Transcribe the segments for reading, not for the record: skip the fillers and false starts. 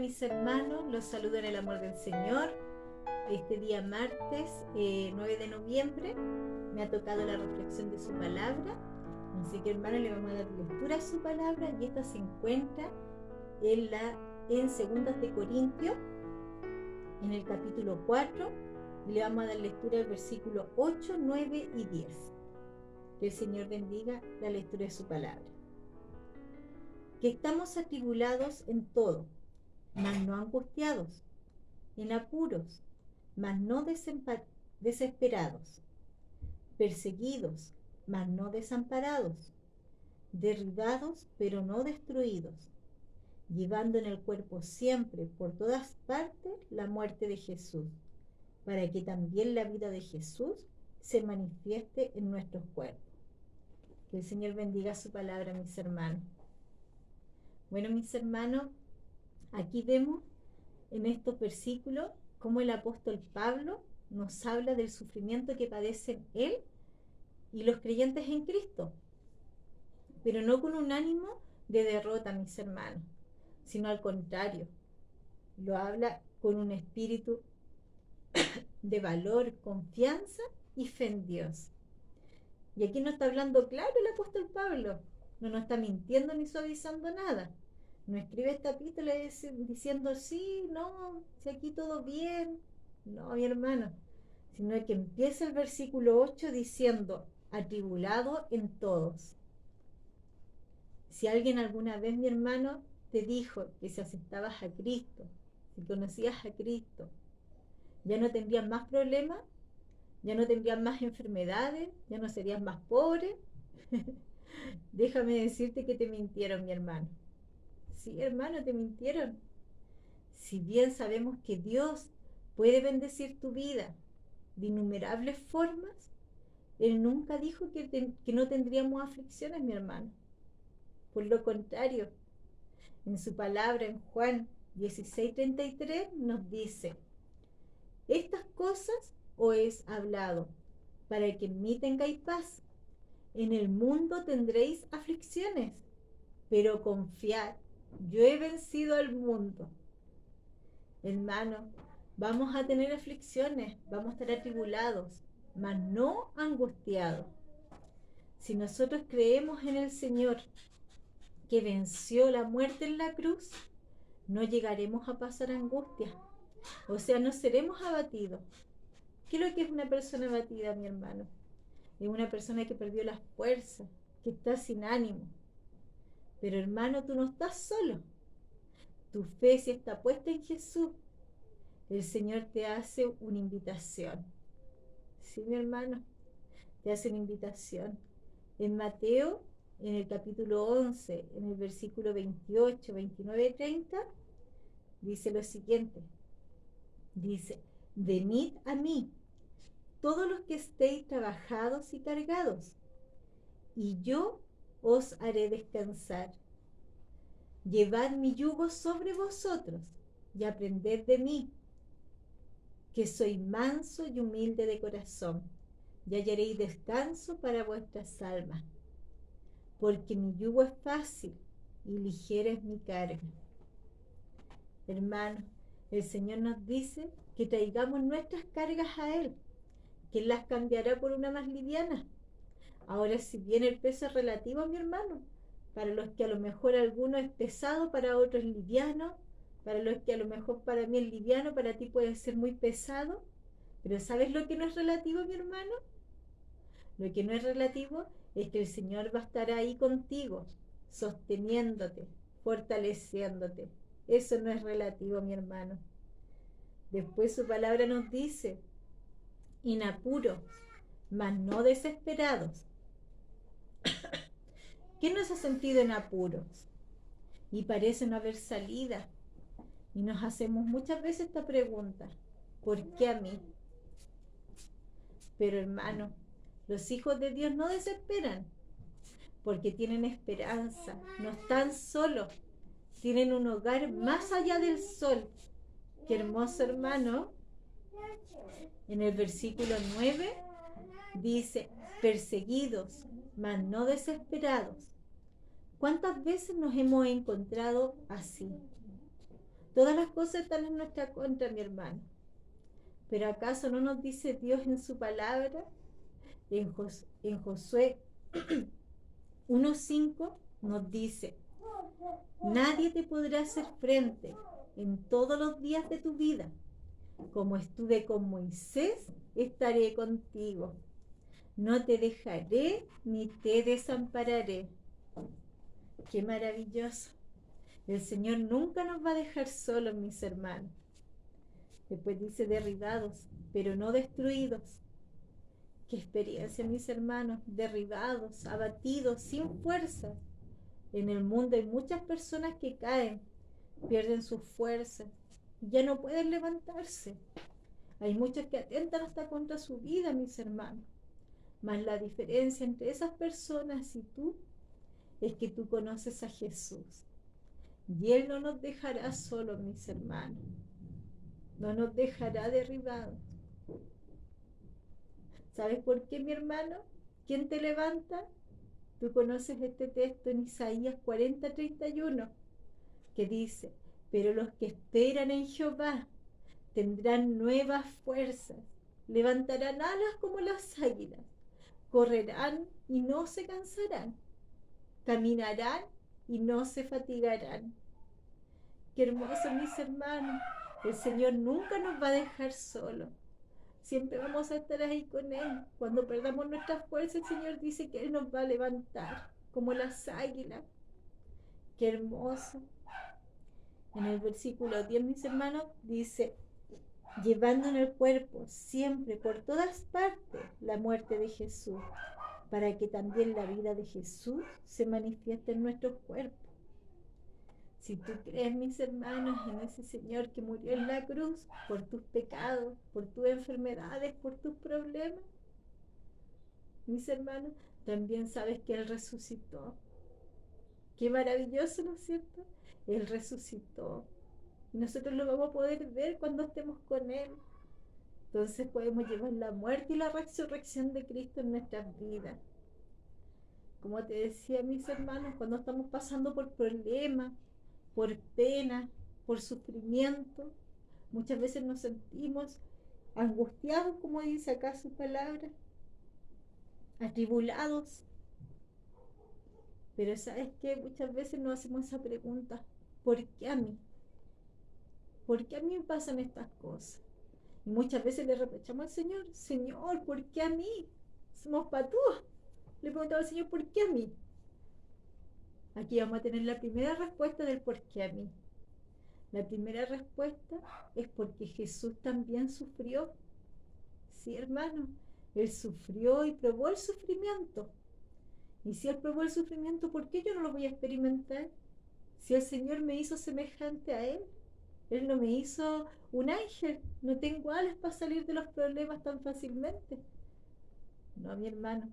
mis hermanos, los saludo en el amor del Señor. Este día martes 9 de noviembre me ha tocado la reflexión de su palabra, así que hermanos le vamos a dar lectura a su palabra y esta se encuentra en Segundas de Corintios, en el capítulo 4, y le vamos a dar lectura al versículo 8, 9 y 10. Que el Señor bendiga la lectura de su palabra. Que estamos atribulados en todo, mas no angustiados, en apuros, mas no desesperados, perseguidos, mas no desamparados, derribados, pero no destruidos, llevando en el cuerpo siempre, por todas partes, la muerte de Jesús, para que también la vida de Jesús se manifieste en nuestros cuerpos. Que el Señor bendiga su palabra, mis hermanos. Bueno, mis hermanos, aquí vemos en estos versículos cómo el apóstol Pablo nos habla del sufrimiento que padecen él y los creyentes en Cristo, pero no con un ánimo de derrota, mis hermanos, sino al contrario, lo habla con un espíritu de valor, confianza y fe en Dios. Y aquí no está hablando claro el apóstol Pablo, no nos está mintiendo ni suavizando nada. No escribe esta epístola diciendo sí, no, si aquí todo bien. No, mi hermano, sino que empieza el versículo 8 diciendo, atribulado en todos. Si alguien alguna vez, mi hermano, te dijo que si aceptabas a Cristo, si conocías a Cristo, ya no tendrías más problemas, ya no tendrías más enfermedades, ya no serías más pobre, déjame decirte que te mintieron, mi hermano. Sí, hermano, te mintieron. Si bien sabemos que Dios puede bendecir tu vida de innumerables formas, Él nunca dijo que no tendríamos aflicciones, mi hermano. Por lo contrario, en su palabra en Juan 16:33 nos dice, estas cosas os he hablado, para que en mí tengáis paz. En el mundo tendréis aflicciones, pero confiad, yo he vencido al mundo. Hermano, vamos a tener aflicciones, vamos a estar atribulados, mas no angustiados. Si nosotros creemos en el Señor, que venció la muerte en la cruz, no llegaremos a pasar angustia. O sea, no seremos abatidos. ¿Qué es lo que es una persona abatida, mi hermano? Es una persona que perdió las fuerzas, que está sin ánimo. Pero hermano, tú no estás solo. Tu fe sí está puesta en Jesús. El Señor te hace una invitación. Sí, mi hermano, te hace una invitación. En Mateo, en el capítulo 11, en el versículo 28, 29 y 30, dice lo siguiente. Dice, venid a mí, todos los que estéis trabajados y cargados, y yo os haré descansar. Llevad mi yugo sobre vosotros y aprended de mí, que soy manso y humilde de corazón, y hallaréis descanso para vuestras almas, porque mi yugo es fácil y ligera es mi carga. Hermanos, el Señor nos dice que traigamos nuestras cargas a Él, que Él las cambiará por una más liviana. Ahora, si bien el peso es relativo, mi hermano, para los que a lo mejor alguno es pesado, para otros es liviano, para los que a lo mejor para mí es liviano, para ti puede ser muy pesado, pero ¿sabes lo que no es relativo, mi hermano? Lo que no es relativo es que el Señor va a estar ahí contigo, sosteniéndote, fortaleciéndote. Eso no es relativo, mi hermano. Después su palabra nos dice, en apuro, mas no desesperados. ¿Quién nos ha sentido en apuros? Y parece no haber salida. Y nos hacemos muchas veces esta pregunta, ¿por qué a mí? Pero hermano, los hijos de Dios no desesperan, porque tienen esperanza, no están solos, tienen un hogar más allá del sol. Qué hermoso, hermano. En el versículo 9 dice, perseguidos, mas no desesperados. ¿Cuántas veces nos hemos encontrado así? Todas las cosas están en nuestra contra, mi hermano. Pero ¿acaso no nos dice Dios en su palabra, en Josué 1:5 nos dice: nadie te podrá hacer frente en todos los días de tu vida. Como estuve con Moisés, estaré contigo. No te dejaré ni te desampararé. Qué maravilloso. El Señor nunca nos va a dejar solos, mis hermanos. Después dice derribados, pero no destruidos. Qué experiencia, mis hermanos, derribados, abatidos, sin fuerzas. En el mundo hay muchas personas que caen, pierden sus fuerzas, ya no pueden levantarse. Hay muchos que atentan hasta contra su vida, mis hermanos. Mas la diferencia entre esas personas y tú es que tú conoces a Jesús. Y Él no nos dejará solos, mis hermanos. No nos dejará derribados. ¿Sabes por qué, mi hermano? ¿Quién te levanta? Tú conoces este texto en Isaías 40:31, que dice: pero los que esperan en Jehová tendrán nuevas fuerzas, levantarán alas como las águilas, correrán y no se cansarán, caminarán y no se fatigarán. Qué hermoso, mis hermanos. El Señor nunca nos va a dejar solos. Siempre vamos a estar ahí con Él. Cuando perdamos nuestras fuerzas, el Señor dice que Él nos va a levantar como las águilas. Qué hermoso. En el versículo 10, mis hermanos, dice: llevando en el cuerpo siempre por todas partes la muerte de Jesús, para que también la vida de Jesús se manifieste en nuestros cuerpos. Si tú crees, mis hermanos, en ese Señor que murió en la cruz por tus pecados, por tus enfermedades, por tus problemas, mis hermanos, también sabes que Él resucitó. Qué maravilloso, ¿no es cierto? Él resucitó. Y nosotros lo vamos a poder ver cuando estemos con Él. Entonces podemos llevar la muerte y la resurrección de Cristo en nuestras vidas. Como te decía, mis hermanos, cuando estamos pasando por problemas, por pena, por sufrimiento, muchas veces nos sentimos angustiados, como dice acá su palabra, atribulados. Pero ¿sabes qué? Muchas veces nos hacemos esa pregunta: ¿por qué a mí? ¿Por qué a mí me pasan estas cosas? Y muchas veces le reprochamos al Señor: Señor, ¿por qué a mí? Somos patúos. Le preguntaba al Señor: ¿por qué a mí? Aquí vamos a tener la primera respuesta del por qué a mí. La primera respuesta es porque Jesús también sufrió. Sí, hermano, Él sufrió y probó el sufrimiento. Y si Él probó el sufrimiento, ¿por qué yo no lo voy a experimentar? Si el Señor me hizo semejante a Él, Él no me hizo un ángel, no tengo alas para salir de los problemas tan fácilmente. No, mi hermano,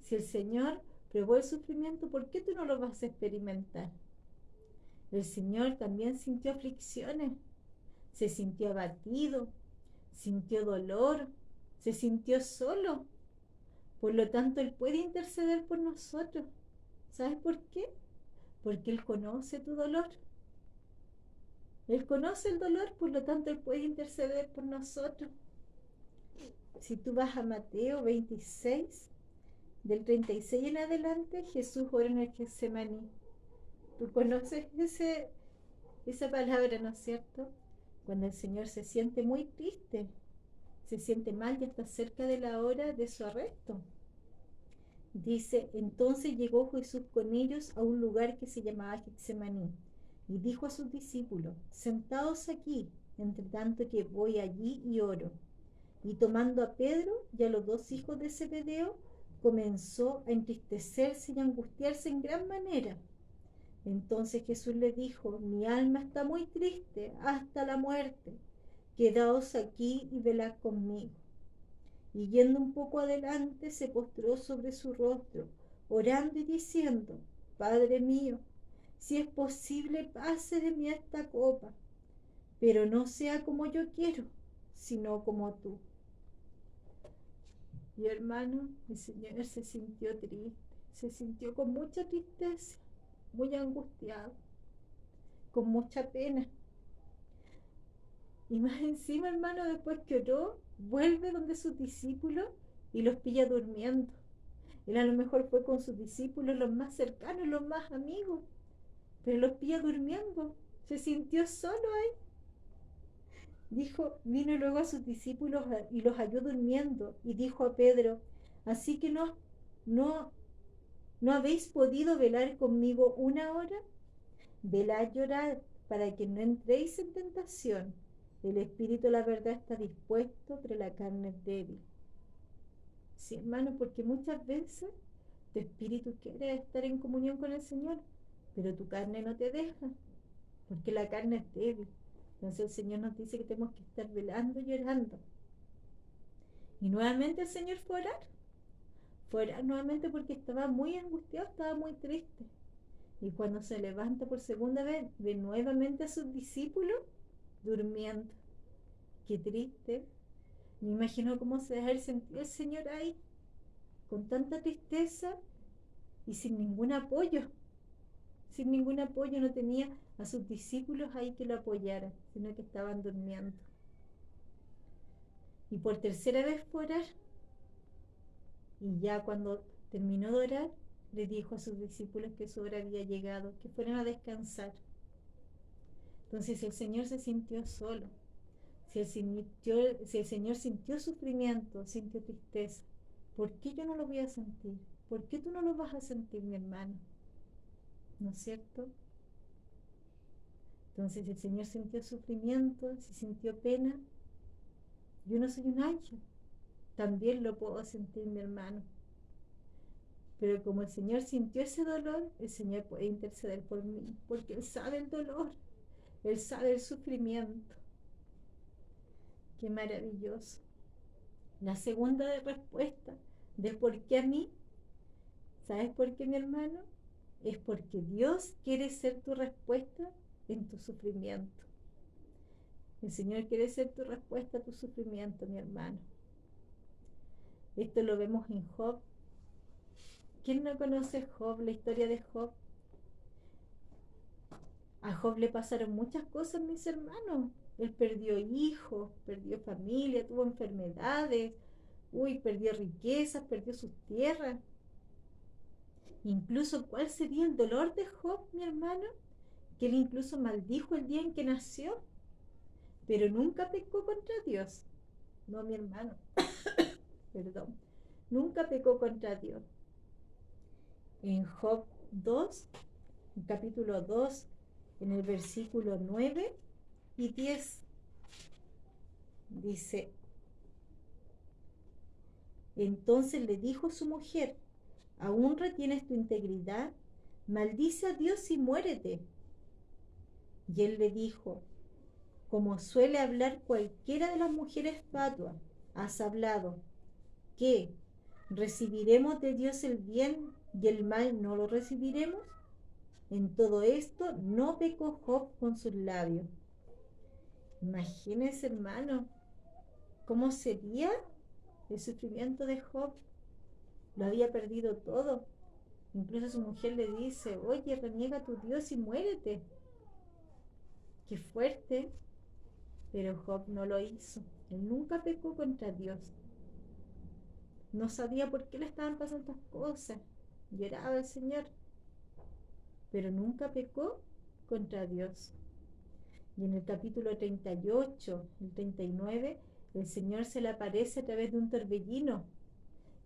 si el Señor probó el sufrimiento, ¿por qué tú no lo vas a experimentar? El Señor también sintió aflicciones, se sintió abatido, sintió dolor, se sintió solo. Por lo tanto, Él puede interceder por nosotros. ¿Sabes por qué? Porque Él conoce tu dolor. Él conoce el dolor, por lo tanto Él puede interceder por nosotros. Si tú vas a Mateo 26, del 36 en adelante, Jesús ora en el Getsemaní. Tú conoces esa palabra, ¿no es cierto? Cuando el Señor se siente muy triste, se siente mal y está cerca de la hora de su arresto. Dice: entonces llegó Jesús con ellos a un lugar que se llamaba Getsemaní, y dijo a sus discípulos: sentaos aquí, entre tanto que voy allí y oro. Y tomando a Pedro y a los dos hijos de Zebedeo, comenzó a entristecerse y a angustiarse en gran manera. Entonces Jesús le dijo: mi alma está muy triste hasta la muerte, quedaos aquí y velad conmigo. Y yendo un poco adelante, se postró sobre su rostro, orando y diciendo: Padre mío, si es posible, pase de mí esta copa, pero no sea como yo quiero, sino como tú. Y hermano, el Señor se sintió triste, se sintió con mucha tristeza, muy angustiado, con mucha pena. Y más encima, hermano, después que oró, vuelve donde sus discípulos y los pilla durmiendo. Él a lo mejor fue con sus discípulos, los más cercanos, los más amigos, pero los pilla durmiendo. Se sintió solo ahí. Dijo, vino luego a sus discípulos y los halló durmiendo, y dijo a Pedro, así que no, no habéis podido velar conmigo una hora. Velad y orad para que no entréis en tentación. El espíritu, la verdad, está dispuesto, pero la carne es débil. Sí, hermano, porque muchas veces tu espíritu quiere estar en comunión con el Señor, pero tu carne no te deja, porque la carne es débil. Entonces el Señor nos dice que tenemos que estar velando y orando. Y nuevamente el Señor fue a orar nuevamente porque estaba muy angustiado, estaba muy triste. Y cuando se levanta por segunda vez, ve nuevamente a sus discípulos durmiendo. Qué triste. Me imagino cómo se debe haber sentido el Señor ahí, con tanta tristeza y sin ningún apoyo. Sin ningún apoyo, no tenía a sus discípulos ahí que lo apoyaran, sino que estaban durmiendo. Y por tercera vez fue a orar. Y ya cuando terminó de orar, le dijo a sus discípulos que su hora había llegado, que fueran a descansar. Entonces el Señor se sintió solo. Si el Señor sintió sufrimiento, sintió tristeza, ¿por qué yo no lo voy a sentir? ¿Por qué tú no lo vas a sentir, mi hermano? ¿No es cierto? Entonces si el Señor sintió sufrimiento, si sintió pena, yo no soy un ángel, también lo puedo sentir, mi hermano. Pero como el Señor sintió ese dolor, el Señor puede interceder por mí, porque Él sabe el dolor, Él sabe el sufrimiento. Qué maravilloso. La segunda respuesta de por qué a mí, ¿sabes por qué, mi hermano? Es porque Dios quiere ser tu respuesta en tu sufrimiento. El Señor quiere ser tu respuesta a tu sufrimiento, mi hermano. Esto lo vemos en Job. ¿Quién no conoce Job, la historia de Job? A Job le pasaron muchas cosas, mis hermanos. Él perdió hijos, perdió familia, tuvo enfermedades, perdió riquezas, perdió sus tierras. Incluso, ¿cuál sería el dolor de Job, mi hermano? Que él incluso maldijo el día en que nació, pero nunca pecó contra Dios. No, mi hermano, perdón, nunca pecó contra Dios. En Job 2, en capítulo 2, en el versículo 9 y 10, dice, entonces le dijo su mujer, ¿aún retienes tu integridad? Maldice a Dios y muérete. Y él le dijo, como suele hablar cualquiera de las mujeres fatuas, has hablado, ¿qué? ¿Recibiremos de Dios el bien y el mal no lo recibiremos? En todo esto no pecó Job con sus labios. Imagínense, hermano, cómo sería el sufrimiento de Job. Lo había perdido todo. Incluso su mujer le dice, oye, reniega a tu Dios y muérete. Qué fuerte. Pero Job no lo hizo. Él nunca pecó contra Dios. No sabía por qué le estaban pasando estas cosas. Lloraba al Señor, pero nunca pecó contra Dios. Y en el capítulo 38, el 39, el Señor se le aparece a través de un torbellino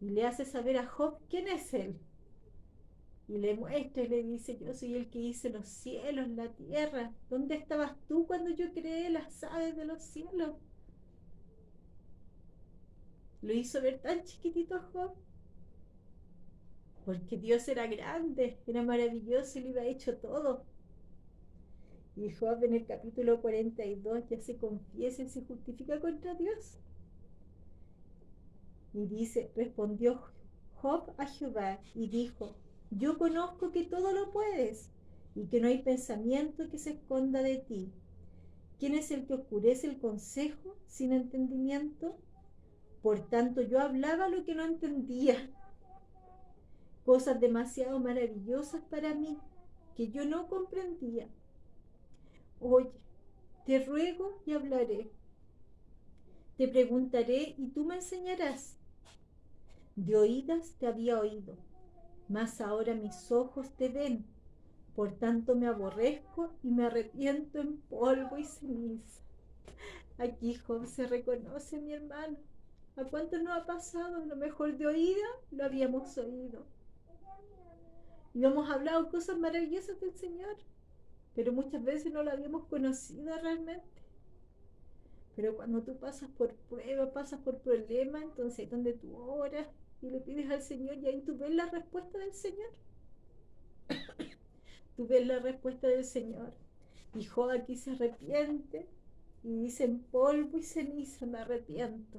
y le hace saber a Job quién es él. Y le muestra y le dice, yo soy el que hice los cielos, la tierra. ¿Dónde estabas tú cuando yo creé las aves de los cielos? Lo hizo ver tan chiquitito a Job, porque Dios era grande, era maravilloso y le había hecho todo. Y Job en el capítulo 42 ya se confiesa y se justifica contra Dios. Y dice, respondió Job a Jehová y dijo, yo conozco que todo lo puedes y que no hay pensamiento que se esconda de ti. ¿Quién es el que oscurece el consejo sin entendimiento? Por tanto, yo hablaba lo que no entendía, cosas demasiado maravillosas para mí que yo no comprendía. Oye, Te ruego y hablaré. Te preguntaré y tú me enseñarás. De oídas te había oído, mas ahora mis ojos te ven. Por tanto me aborrezco y me arrepiento en polvo y ceniza. Aquí Job se reconoce, mi hermano. ¿A cuánto nos ha pasado? A lo mejor de oída lo habíamos oído. Y hemos hablado cosas maravillosas del Señor, pero muchas veces no lo habíamos conocido realmente. Pero cuando tú pasas por pruebas, pasas por problemas, entonces ahí es donde tú oras y le pides al Señor y ahí tú ves la respuesta del Señor. Tú ves la respuesta del Señor. Y Job aquí se arrepiente y dice: en polvo y ceniza me arrepiento.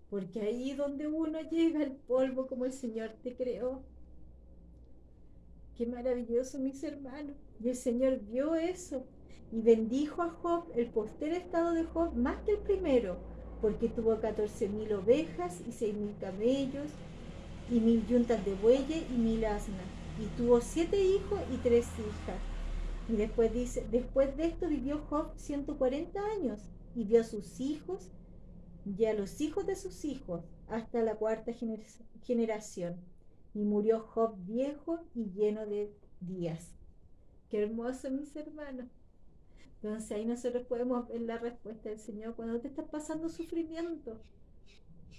Porque ahí donde uno llega al polvo como el Señor te creó. Qué maravilloso, mis hermanos. Y el Señor vio eso y bendijo a Job, el postrer estado de Job, más que el primero, porque tuvo 14.000 ovejas y 6.000 camellos y 1.000 yuntas de bueyes y 1.000 asnas. Y tuvo 7 hijos y 3 hijas. Y después dice: después de esto vivió Job 140 años y vio a sus hijos y a los hijos de sus hijos hasta la 4ª generación. Y murió Job viejo y lleno de días. Qué hermoso, mis hermanos. Entonces ahí nosotros podemos ver la respuesta del Señor cuando te estás pasando sufrimiento.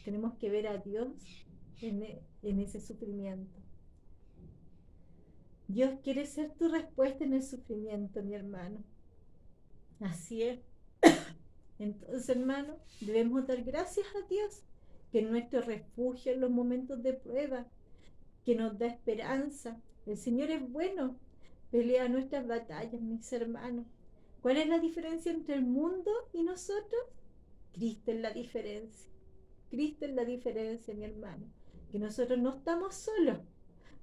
Tenemos que ver a Dios en ese sufrimiento. Dios quiere ser tu respuesta en el sufrimiento, mi hermano. Así es. Entonces, hermano, debemos dar gracias a Dios, que es nuestro refugio en los momentos de prueba, que nos da esperanza. El Señor es bueno, pelea nuestras batallas, mis hermanos. ¿Cuál es la diferencia entre el mundo y nosotros? Cristo es la diferencia. Cristo es la diferencia, mi hermano. Que nosotros no estamos solos,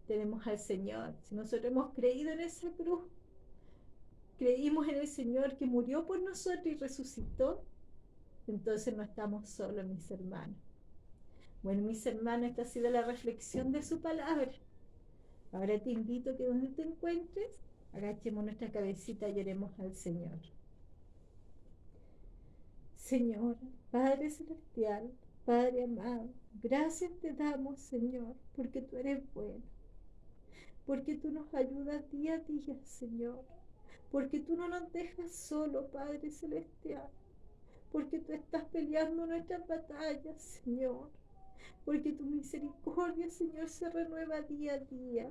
tenemos al Señor. Si nosotros hemos creído en esa cruz, creímos en el Señor que murió por nosotros y resucitó, entonces no estamos solos, mis hermanos. Bueno, mis hermanos, esta ha sido la reflexión de su palabra. Ahora te invito a que donde te encuentres, agachemos nuestra cabecita y oremos al Señor. Señor, Padre Celestial, Padre amado, gracias te damos, Señor, porque tú eres bueno, porque tú nos ayudas día a día, Señor, porque tú no nos dejas solo, Padre Celestial, porque tú estás peleando nuestras batallas, Señor, porque tu misericordia, Señor, se renueva día a día.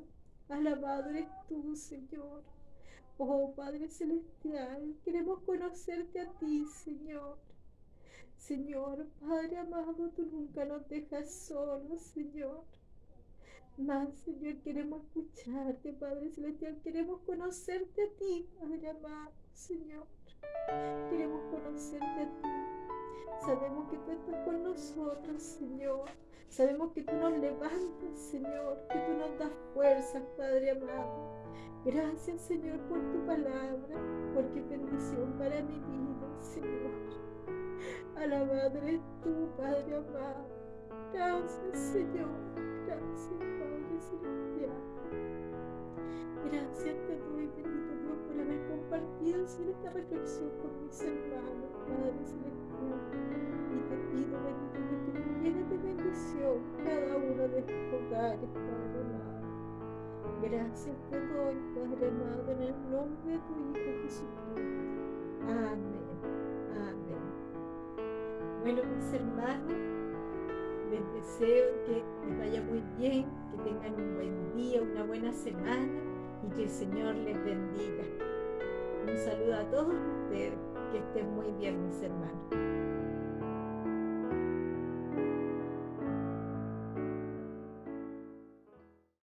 Alabado eres tú, Señor. Oh, Padre Celestial, queremos conocerte a ti, Señor. Señor, Padre amado, tú nunca nos dejas solos, Señor. Más, Señor, queremos escucharte, Padre Celestial. Queremos conocerte a ti, Padre amado, Señor. Queremos conocerte a ti. Sabemos que tú estás con nosotros, Señor. Sabemos que tú nos levantas, Señor, que tú nos das fuerzas, Padre amado. Gracias, Señor, por tu palabra, porque es bendición para mi vida, Señor. Alabado eres tú, Padre amado. Gracias, Señor. Gracias, Padre Celestial. Gracias te doy, bendito Dios, por haber compartido, Señor, esta reflexión con mis hermanos, Padre Celestial. Y te pido, bendito Dios, que tú llenes de bendición cada uno de estos hogares, Padre amado. Gracias te doy, Padre amado, en el nombre de tu Hijo Jesucristo. Amén. Amén. Bueno, mis hermanos, les deseo que les vaya muy bien, que tengan un buen día, una buena semana y que el Señor les bendiga. Un saludo a todos ustedes, que estén muy bien, mis hermanos.